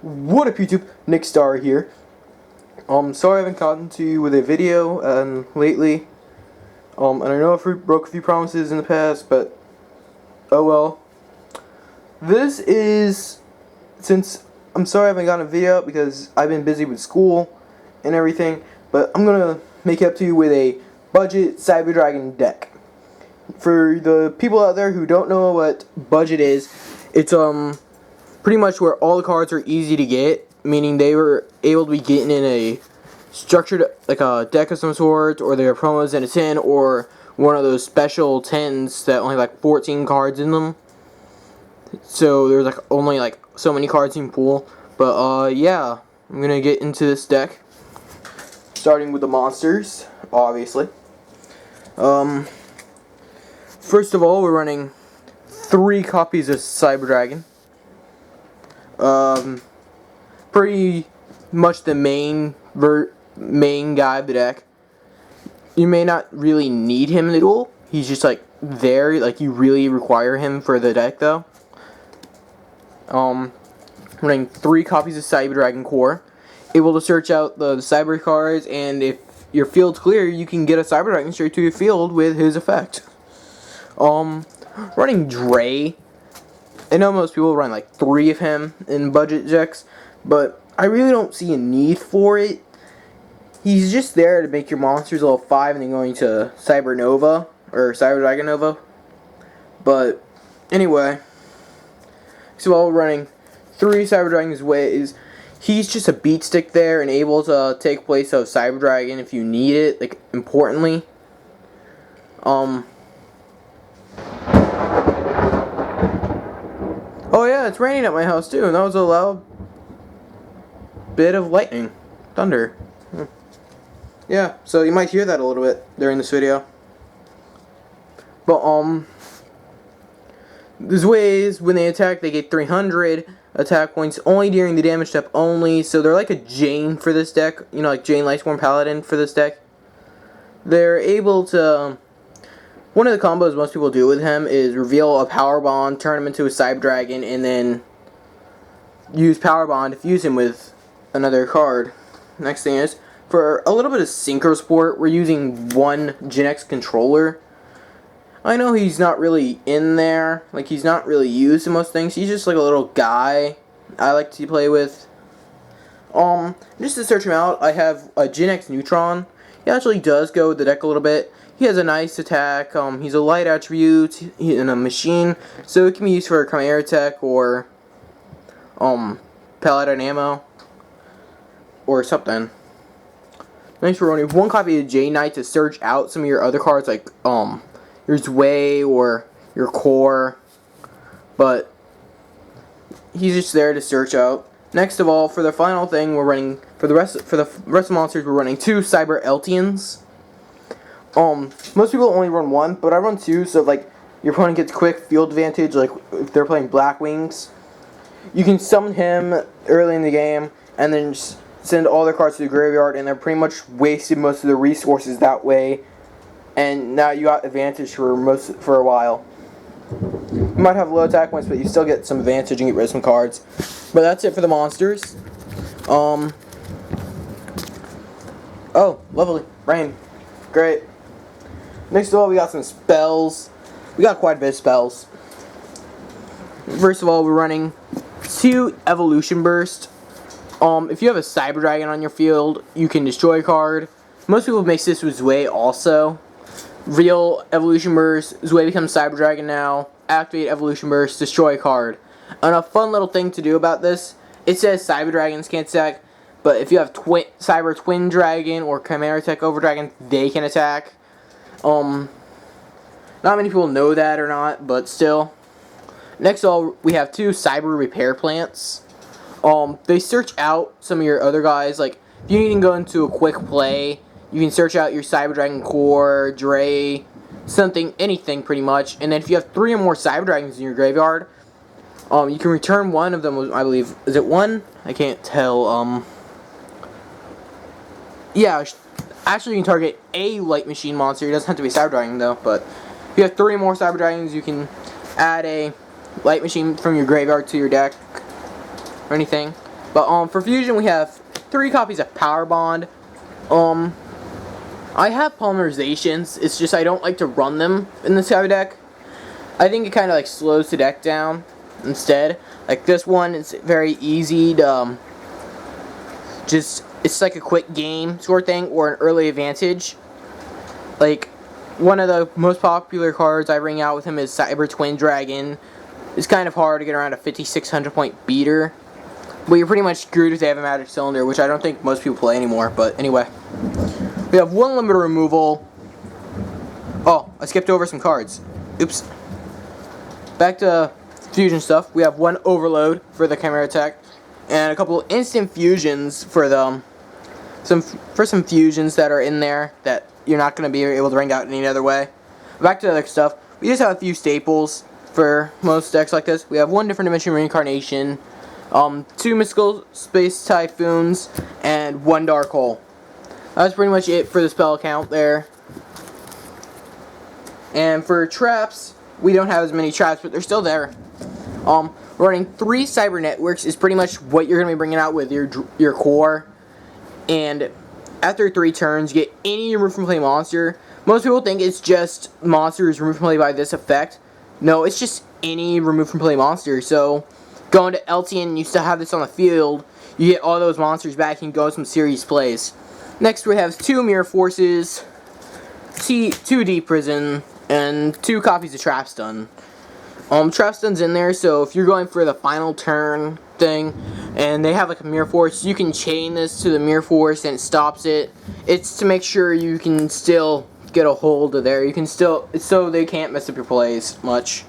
What up YouTube, D.D.R here. Sorry I haven't gotten to you with a video lately. And I know I broke a few promises in the past, but oh well. This is, since I'm sorry I haven't gotten a video out because I've been busy with school and everything, but I'm gonna make it up to you with a budget Cyber Dragon deck. For the people out there who don't know what budget is, it's pretty much where all the cards are easy to get, meaning they were able to be getting in a structured, like a deck of some sort, or there are promos in a 10, or one of those special 10s that only have like 14 cards in them. So there's like only like so many cards you can pull. But yeah, I'm gonna get into this deck, starting with the monsters, obviously. First of all, we're running 3 copies of Cyber Dragon. Pretty much the main guy of the deck. You may not really need him in the duel. He's just like there, like you really require him for the deck though. Running 3 copies of Cyber Dragon Core, able to search out the Cyber cards, and if your field's clear, you can get a Cyber Dragon straight to your field with his effect. Running Drei. I know most people run like 3 of him in budget decks, but I really don't see a need for it. He's just there to make your monsters level 5 and then going to Cyber Nova, or Cyber Dragon Nova. But, anyway. So while we're running 3 Cyber Dragon's ways, he's just a beat stick there and able to take place of Cyber Dragon if you need it, like, importantly. Oh yeah, it's raining at my house too, and that was a loud bit of lightning. Thunder. Yeah, so you might hear that a little bit during this video. But, there's ways, when they attack, they get 300 attack points only during the damage step only, so they're like a Jane for this deck, you know, like Jane Lightsworn Paladin for this deck. They're able to, one of the combos most people do with him is reveal a Power Bond, turn him into a Cyber Dragon, and then use Power Bond to fuse him with another card. Next thing is, for a little bit of synchro support, we're using one Genex Controller. I know he's not really in there, like he's not really used in most things. He's just like a little guy I like to play with. Just to search him out, I have a Genex Neutron. He actually does go with the deck a little bit. He has a nice attack. He's a light attribute in a machine, so it can be used for Chimeratech or Paladynamo or something. Nice for running 1 copy of Jade Knight to search out some of your other cards, like your Zwei or your Core, but he's just there to search out. Next of all, for the final thing, we're running for the rest of the monsters. We're running 2 Cyber Eltanins. Most people only run 1, but I run 2, so like your opponent gets quick field advantage. Like if they're playing Black Wings, you can summon him early in the game and then just send all their cards to the graveyard, and they're pretty much wasted most of the resources that way. And now you got advantage for a while. You might have low attack points, but you still get some advantage and get rid of some cards. But that's it for the monsters. Oh, lovely. Rain. Great. Next of all, we got some spells. We got quite a bit of spells. First of all, we're running 2 Evolution Burst. If you have a Cyber Dragon on your field, you can destroy a card. Most people make this with Zwei also. Real Evolution Burst, Zwei becomes Cyber Dragon now, activate Evolution Burst, destroy a card. And a fun little thing to do about this, it says Cyber Dragons can't attack, but if you have Cyber Twin Dragon or Chimeratech Overdragon, they can attack. Not many people know that or not, but still. Next of all, we have 2 Cyber Repair Plants. They search out some of your other guys, like if you need to go into a quick play, you can search out your Cyber Dragon Core, Drei, something, anything pretty much. And then if you have 3 or more Cyber Dragons in your graveyard, you can return one of them, I believe. Is it 1? I can't tell. Yeah, actually you can target a Light Machine monster. It doesn't have to be Cyber Dragon though, but if you have 3 more Cyber Dragons, you can add a Light Machine from your graveyard to your deck or anything. But for fusion, we have 3 copies of Power Bond. I have polymerizations. It's just I don't like to run them in the Cyber deck. I think it kind of like slows the deck down instead. Like this one, it's very easy to it's like a quick game sort of thing, or an early advantage. Like one of the most popular cards I bring out with him is Cyber Twin Dragon. It's kind of hard to get around a 5,600 point beater, but you're pretty much screwed if they have a magic cylinder, which I don't think most people play anymore. But anyway, we have 1 limiter removal. Oh, I skipped over some cards. Oops. Back to fusion stuff. We have 1 overload for the Chimeratech, and a couple instant fusions for the some fusions that are in there that you're not going to be able to bring out any other way. Back to the other stuff. We just have a few staples for most decks like this. We have 1 different dimension reincarnation, 2 mystical space typhoons, and 1 dark hole. That's pretty much it for the spell count there. And for traps, we don't have as many traps, but they're still there. Running 3 cyber networks is pretty much what you're going to be bringing out with your core. And after 3 turns, you get any remove from play monster. Most people think it's just monsters removed from play by this effect. No, it's just any remove from play monster. So, going to Eltanin, you still have this on the field. You get all those monsters back and go some serious plays. Next, we have 2 Mirror Forces, 2 Deep Prison, and 2 copies of Trap Stun. Trap Stun's in there, so if you're going for the final turn thing, and they have like a Mirror Force, you can chain this to the Mirror Force and it stops it. It's to make sure you can still get a hold of there. You can still, it's so they can't mess up your plays much.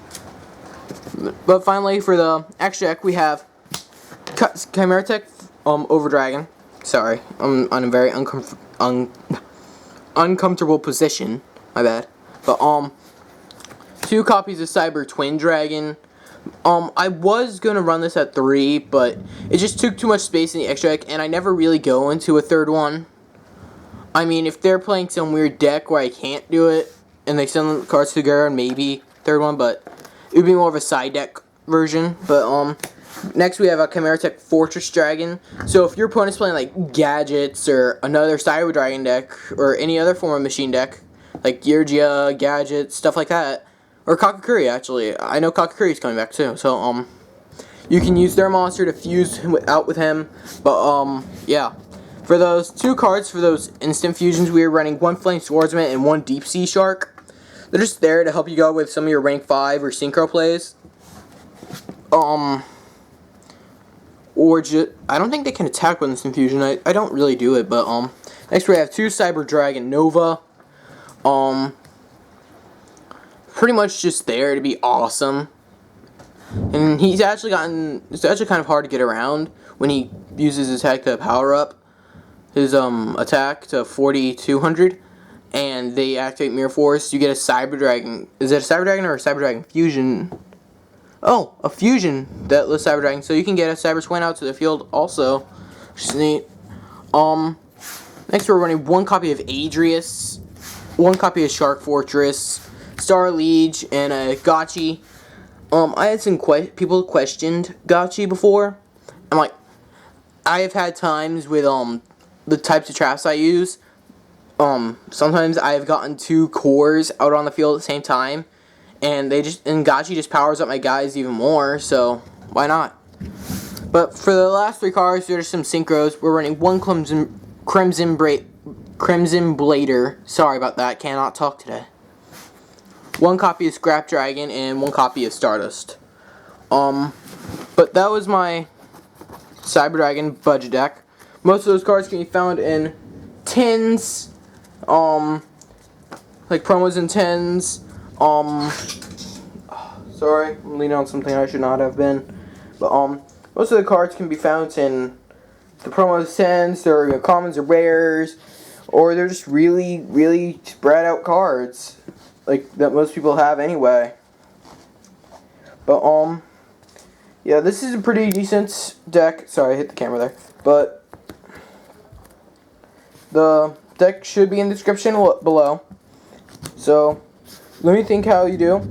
But finally, for the extra deck, we have Chimeratech Overdragon. Sorry, I'm on a very uncomfortable position. My bad. But 2 copies of Cyber Twin Dragon. I was gonna run this at 3, but it just took too much space in the extra deck, and I never really go into a 3rd one. I mean, if they're playing some weird deck where I can't do it, and they send the cards together, maybe 3rd one, but it would be more of a side deck version. But next we have a Chimeratech Fortress Dragon. So if your opponent's playing like Gadgets or another Cyber Dragon deck or any other form of machine deck, like Geargia, Gadget, stuff like that, or Kakakuri actually. I know Kakakuri's coming back too. So you can use their monster to fuse out with him. But yeah. For those 2 cards for those instant fusions, we are running 1 Flame Swordsman and 1 Deapsea Shark. They're just there to help you go with some of your rank 5 or synchro plays. Or just, I don't think they can attack with instant fusion. I don't really do it, but next we have 2 Cyber Dragon Nova. Pretty much just there to be awesome. And it's actually kind of hard to get around when he uses his attack to power up his attack to 4,200, and they activate Mirror Force. You get a Cyber Dragon. Is it a Cyber Dragon or a Cyber Dragon fusion? Oh, a fusion that lists Cyber Dragon. So you can get a Cyber Twin out to the field also, which is neat. Next we're running 1 copy of Adrius, 1 copy of Shark Fortress, Starliege, and a Gachi. I had some people questioned Gachi before. I'm like, I have had times with the types of traps I use. Sometimes I've gotten 2 cores out on the field at the same time, and Gachi just powers up my guys even more. So why not? But for the last 3 cards, there's some synchros. We're running 1 Crimson Blader. Sorry about that. Cannot talk today. 1 copy of Scrap Dragon and 1 copy of Stardust. But that was my Cyber Dragon budget deck. Most of those cards can be found in tins, like promos in tins. Sorry, I'm leaning on something I should not have been. But most of the cards can be found in the promos tins. They're commons or rares, or they're just really, really spread out cards, like that most people have anyway. But yeah, this is a pretty decent deck. Sorry, I hit the camera there. But the deck should be in the description below. So let me think how you do,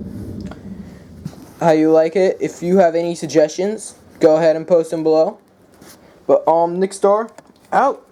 how you like it. If you have any suggestions, go ahead and post them below. But next door, out.